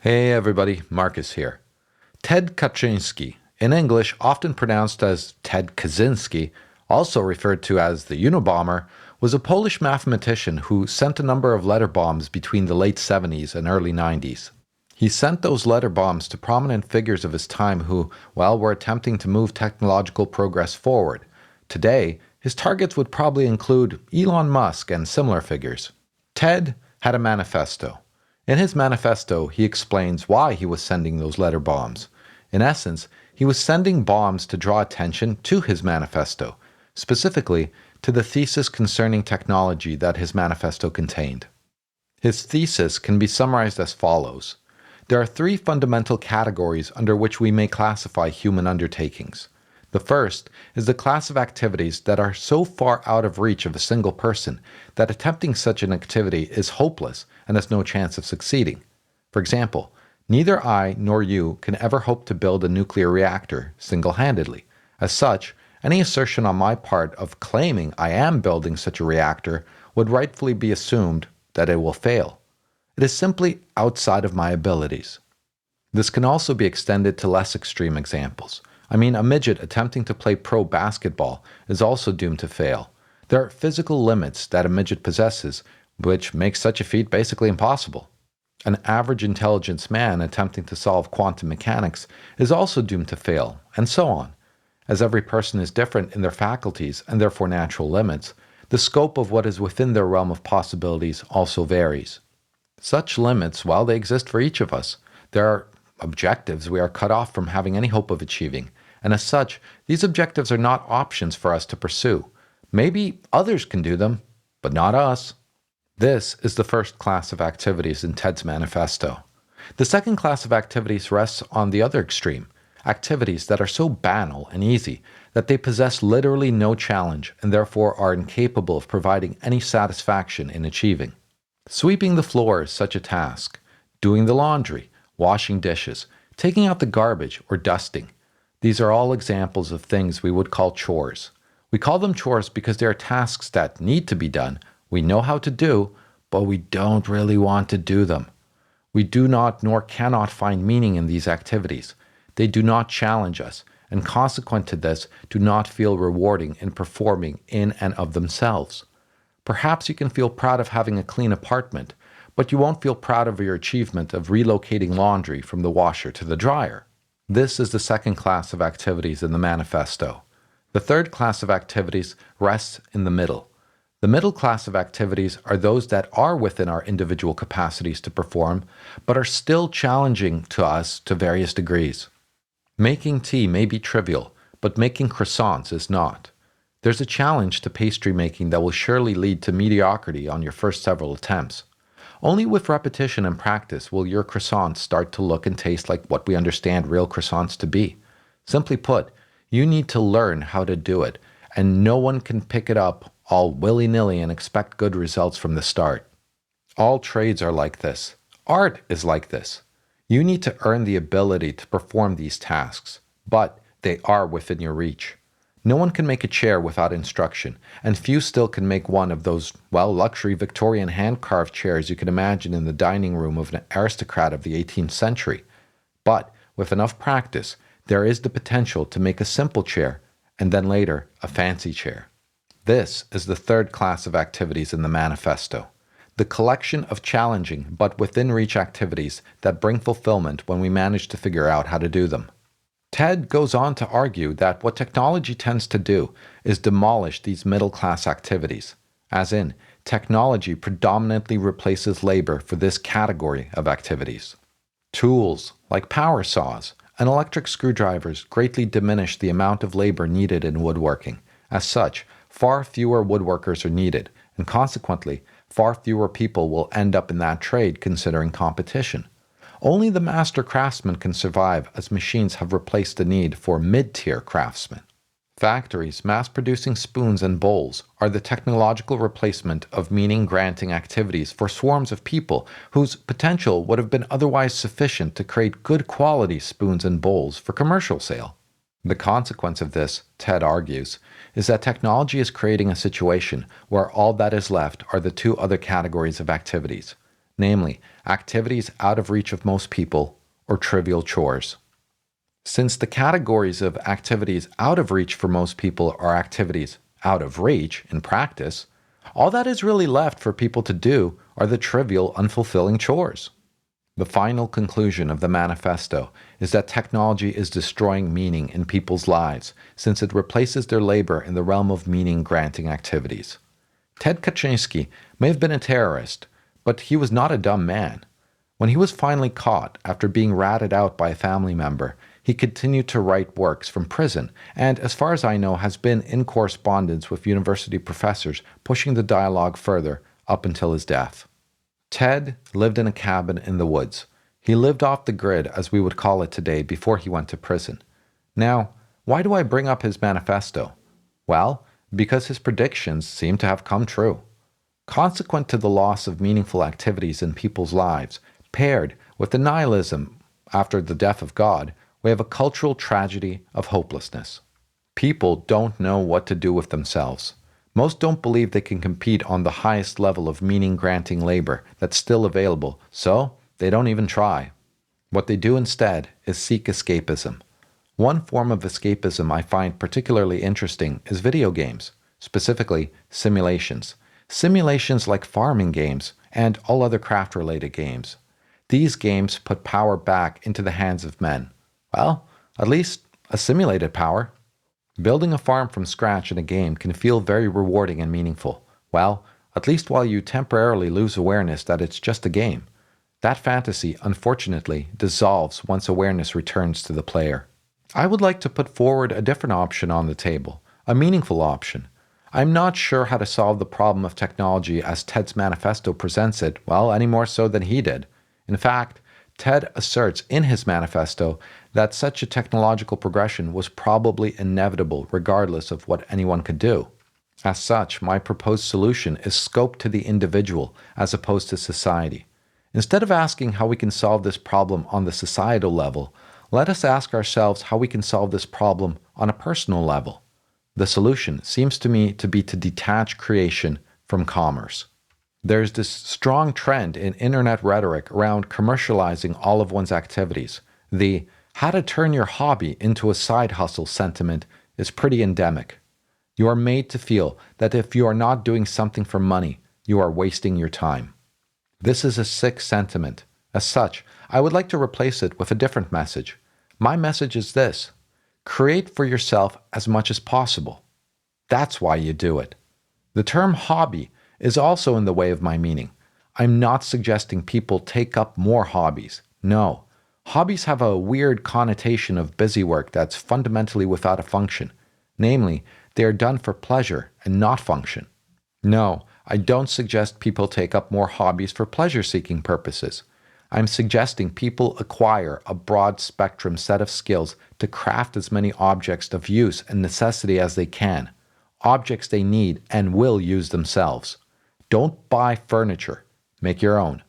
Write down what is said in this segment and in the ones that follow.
Hey everybody, Marcus here. Ted Kaczyński, in English often pronounced as Ted Kazinski, also referred to as the Unabomber, was a Polish mathematician who sent a number of letter bombs between the late 70s and early 90s. He sent those letter bombs to prominent figures of his time who, were attempting to move technological progress forward. Today, his targets would probably include Elon Musk and similar figures. Ted had a manifesto. In his manifesto, he explains why he was sending those letter bombs. In essence, he was sending bombs to draw attention to his manifesto, specifically to the thesis concerning technology that his manifesto contained. His thesis can be summarized as follows. There are three fundamental categories under which we may classify human undertakings. The first is the class of activities that are so far out of reach of a single person that attempting such an activity is hopeless and has no chance of succeeding. For example, neither I nor you can ever hope to build a nuclear reactor single-handedly. As such, any assertion on my part of claiming I am building such a reactor would rightfully be assumed that it will fail. It is simply outside of my abilities. This can also be extended to less extreme examples. A midget attempting to play pro basketball is also doomed to fail. There are physical limits that a midget possesses, which makes such a feat basically impossible. An average intelligence man attempting to solve quantum mechanics is also doomed to fail, and so on. As every person is different in their faculties and therefore natural limits, the scope of what is within their realm of possibilities also varies. Such limits, while they exist for each of us, there are objectives we are cut off from having any hope of achieving, and as such, these objectives are not options for us to pursue. Maybe others can do them, but not us. This is the first class of activities in Ted's manifesto. The second class of activities rests on the other extreme, activities that are so banal and easy that they possess literally no challenge and therefore are incapable of providing any satisfaction in achieving. Sweeping the floor is such a task. Doing the laundry, washing dishes, taking out the garbage, or dusting. These are all examples of things we would call chores. We call them chores because they are tasks that need to be done, we know how to do, but we don't really want to do them. We do not nor cannot find meaning in these activities. They do not challenge us, and consequent to this, do not feel rewarding in performing in and of themselves. Perhaps you can feel proud of having a clean apartment, but you won't feel proud of your achievement of relocating laundry from the washer to the dryer. This is the second class of activities in the manifesto. The third class of activities rests in the middle. The middle class of activities are those that are within our individual capacities to perform, but are still challenging to us to various degrees. Making tea may be trivial, but making croissants is not. There's a challenge to pastry making that will surely lead to mediocrity on your first several attempts. Only with repetition and practice will your croissants start to look and taste like what we understand real croissants to be. Simply put, you need to learn how to do it, and no one can pick it up all willy-nilly and expect good results from the start. All trades are like this. Art is like this. You need to earn the ability to perform these tasks, but they are within your reach. No one can make a chair without instruction, and few still can make one of those, luxury Victorian hand-carved chairs you can imagine in the dining room of an aristocrat of the 18th century. But with enough practice, there is the potential to make a simple chair, and then later, a fancy chair. This is the third class of activities in the manifesto. The collection of challenging but within-reach activities that bring fulfillment when we manage to figure out how to do them. Ted goes on to argue that what technology tends to do is demolish these middle-class activities, as in, technology predominantly replaces labor for this category of activities. Tools, like power saws and electric screwdrivers, greatly diminish the amount of labor needed in woodworking. As such, far fewer woodworkers are needed, and consequently, far fewer people will end up in that trade considering competition. Only the master craftsman can survive, as machines have replaced the need for mid-tier craftsmen. Factories mass-producing spoons and bowls are the technological replacement of meaning-granting activities for swarms of people whose potential would have been otherwise sufficient to create good-quality spoons and bowls for commercial sale. The consequence of this, Ted argues, is that technology is creating a situation where all that is left are the two other categories of activities, namely, activities out of reach of most people, or trivial chores. Since the categories of activities out of reach for most people are activities out of reach in practice, all that is really left for people to do are the trivial, unfulfilling chores. The final conclusion of the manifesto is that technology is destroying meaning in people's lives since it replaces their labor in the realm of meaning-granting activities. Ted Kaczyński may have been a terrorist, but he was not a dumb man. When he was finally caught after being ratted out by a family member, he continued to write works from prison and, as far as I know, has been in correspondence with university professors pushing the dialogue further up until his death. Ted lived in a cabin in the woods. He lived off the grid, as we would call it today, before he went to prison. Now, why do I bring up his manifesto? Well, because his predictions seem to have come true. Consequent to the loss of meaningful activities in people's lives, paired with the nihilism after the death of God, we have a cultural tragedy of hopelessness. People don't know what to do with themselves. Most don't believe they can compete on the highest level of meaning-granting labor that's still available, so they don't even try. What they do instead is seek escapism. One form of escapism I find particularly interesting is video games, specifically simulations. Simulations like farming games and all other craft-related games. These games put power back into the hands of men. Well, at least a simulated power. Building a farm from scratch in a game can feel very rewarding and meaningful. Well, at least while you temporarily lose awareness that it's just a game. That fantasy, unfortunately, dissolves once awareness returns to the player. I would like to put forward a different option on the table, a meaningful option. I'm not sure how to solve the problem of technology as Ted's manifesto presents it, well, any more so than he did. In fact, Ted asserts in his manifesto that such a technological progression was probably inevitable regardless of what anyone could do. As such, my proposed solution is scoped to the individual as opposed to society. Instead of asking how we can solve this problem on the societal level, let us ask ourselves how we can solve this problem on a personal level. The solution seems to me to be to detach creation from commerce. There's this strong trend in internet rhetoric around commercializing all of one's activities. The how to turn your hobby into a side hustle sentiment is pretty endemic. You are made to feel that if you are not doing something for money, you are wasting your time. This is a sick sentiment. As such, I would like to replace it with a different message. My message is this: create for yourself as much as possible. That's why you do it. The term hobby is also in the way of my meaning. I'm not suggesting people take up more hobbies. No. Hobbies have a weird connotation of busy work that's fundamentally without a function. Namely, they are done for pleasure and not function. No, I don't suggest people take up more hobbies for pleasure-seeking purposes. I'm suggesting people acquire a broad spectrum set of skills to craft as many objects of use and necessity as they can. Objects they need and will use themselves. Don't buy furniture. Make your own.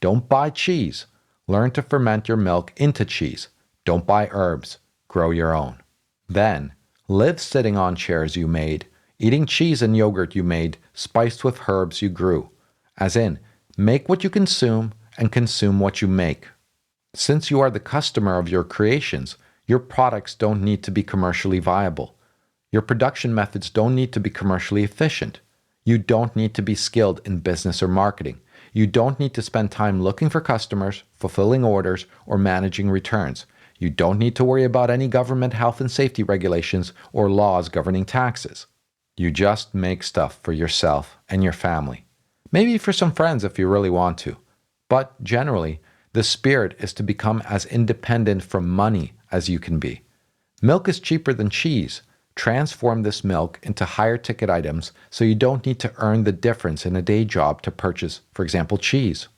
Don't buy cheese. Learn to ferment your milk into cheese. Don't buy herbs. Grow your own. Then, live sitting on chairs you made, eating cheese and yogurt you made, spiced with herbs you grew. As in, make what you consume and consume what you make. Since you are the customer of your creations, your products don't need to be commercially viable. Your production methods don't need to be commercially efficient. You don't need to be skilled in business or marketing. You don't need to spend time looking for customers, fulfilling orders, or managing returns. You don't need to worry about any government health and safety regulations or laws governing taxes. You just make stuff for yourself and your family. Maybe for some friends if you really want to. But generally, the spirit is to become as independent from money as you can be. Milk is cheaper than cheese. Transform this milk into higher ticket items so you don't need to earn the difference in a day job to purchase, for example, cheese.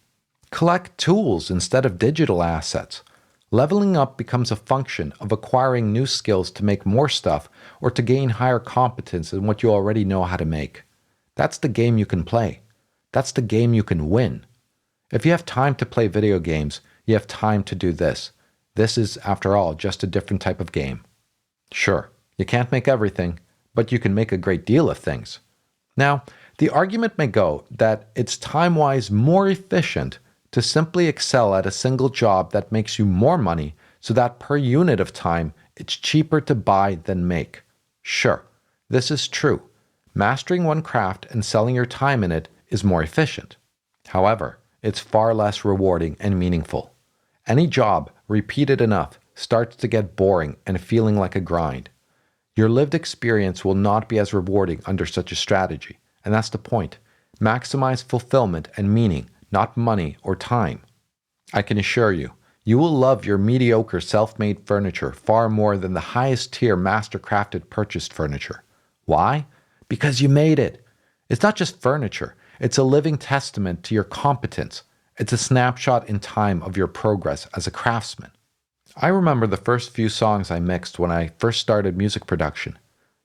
Collect tools instead of digital assets. Leveling up becomes a function of acquiring new skills to make more stuff or to gain higher competence in what you already know how to make. That's the game you can play. That's the game you can win. If you have time to play video games, you have time to do this. This is, after all, just a different type of game. Sure. You can't make everything, but you can make a great deal of things. Now, the argument may go that it's time-wise more efficient to simply excel at a single job that makes you more money so that per unit of time, it's cheaper to buy than make. Sure, this is true. Mastering one craft and selling your time in it is more efficient. However, it's far less rewarding and meaningful. Any job, repeated enough, starts to get boring and feeling like a grind. Your lived experience will not be as rewarding under such a strategy, and that's the point. Maximize fulfillment and meaning, not money or time. I can assure you, you will love your mediocre self-made furniture far more than the highest tier master-crafted purchased furniture. Why? Because you made it. It's not just furniture. It's a living testament to your competence. It's a snapshot in time of your progress as a craftsman. I remember the first few songs I mixed when I first started music production.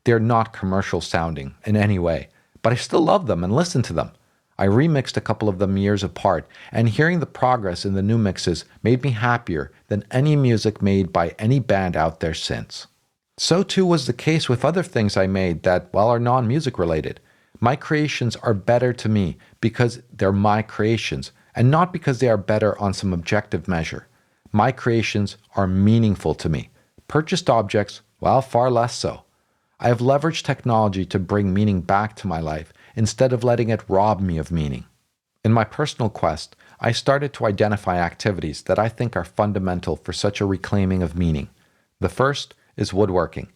They're not commercial sounding in any way, but I still love them and listen to them. I remixed a couple of them years apart, and hearing the progress in the new mixes made me happier than any music made by any band out there since. So too was the case with other things I made that, while are non-music related. My creations are better to me because they're my creations, and not because they are better on some objective measure. My creations are meaningful to me. Purchased objects, well, far less so. I have leveraged technology to bring meaning back to my life instead of letting it rob me of meaning. In my personal quest, I started to identify activities that I think are fundamental for such a reclaiming of meaning. The first is woodworking.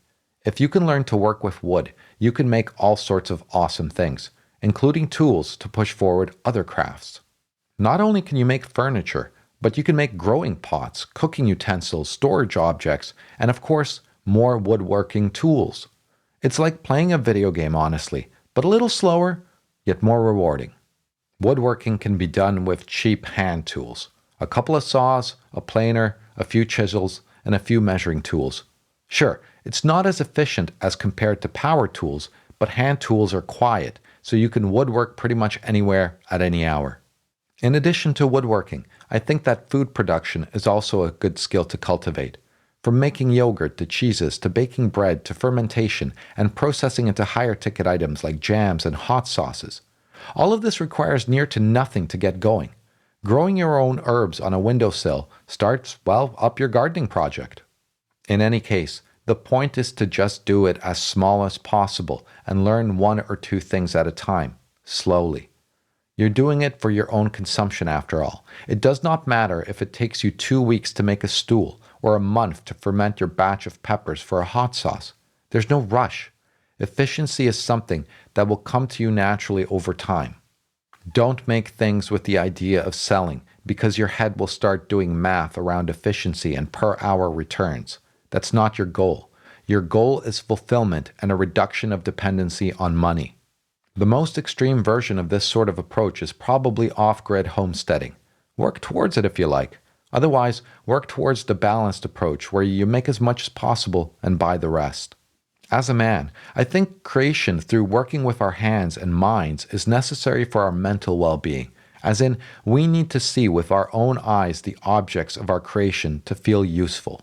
If you can learn to work with wood, you can make all sorts of awesome things, including tools to push forward other crafts. Not only can you make furniture, but you can make growing pots, cooking utensils, storage objects, and of course, more woodworking tools. It's like playing a video game, honestly, but a little slower, yet more rewarding. Woodworking can be done with cheap hand tools. A couple of saws, a planer, a few chisels, and a few measuring tools. Sure, it's not as efficient as compared to power tools, but hand tools are quiet, so you can woodwork pretty much anywhere at any hour. In addition to woodworking, I think that food production is also a good skill to cultivate. From making yogurt to cheeses to baking bread to fermentation and processing into higher ticket items like jams and hot sauces. All of this requires near to nothing to get going. Growing your own herbs on a windowsill starts, well, up your gardening project. In any case, the point is to just do it as small as possible and learn one or two things at a time, slowly. You're doing it for your own consumption after all. It does not matter if it takes you 2 weeks to make a stool or a month to ferment your batch of peppers for a hot sauce. There's no rush. Efficiency is something that will come to you naturally over time. Don't make things with the idea of selling because your head will start doing math around efficiency and per hour returns. That's not your goal. Your goal is fulfillment and a reduction of dependency on money. The most extreme version of this sort of approach is probably off-grid homesteading. Work towards it if you like. Otherwise, work towards the balanced approach where you make as much as possible and buy the rest. As a man, I think creation through working with our hands and minds is necessary for our mental well-being, as in, we need to see with our own eyes the objects of our creation to feel useful.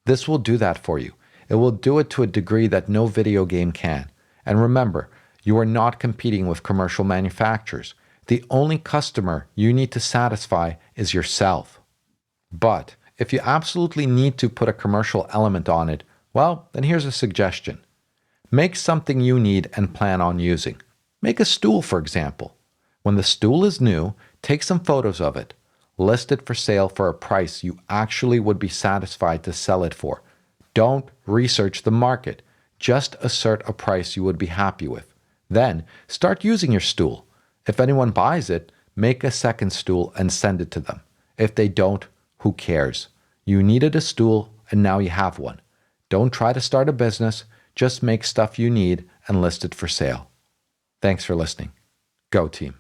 This will do that for you. It will do it to a degree that no video game can. And remember, you are not competing with commercial manufacturers. The only customer you need to satisfy is yourself. But if you absolutely need to put a commercial element on it, well, then here's a suggestion. Make something you need and plan on using. Make a stool, for example. When the stool is new, take some photos of it. List it for sale for a price you actually would be satisfied to sell it for. Don't research the market. Just assert a price you would be happy with. Then, start using your stool. If anyone buys it, make a second stool and send it to them. If they don't, who cares? You needed a stool and now you have one. Don't try to start a business. Just make stuff you need and list it for sale. Thanks for listening. Go team.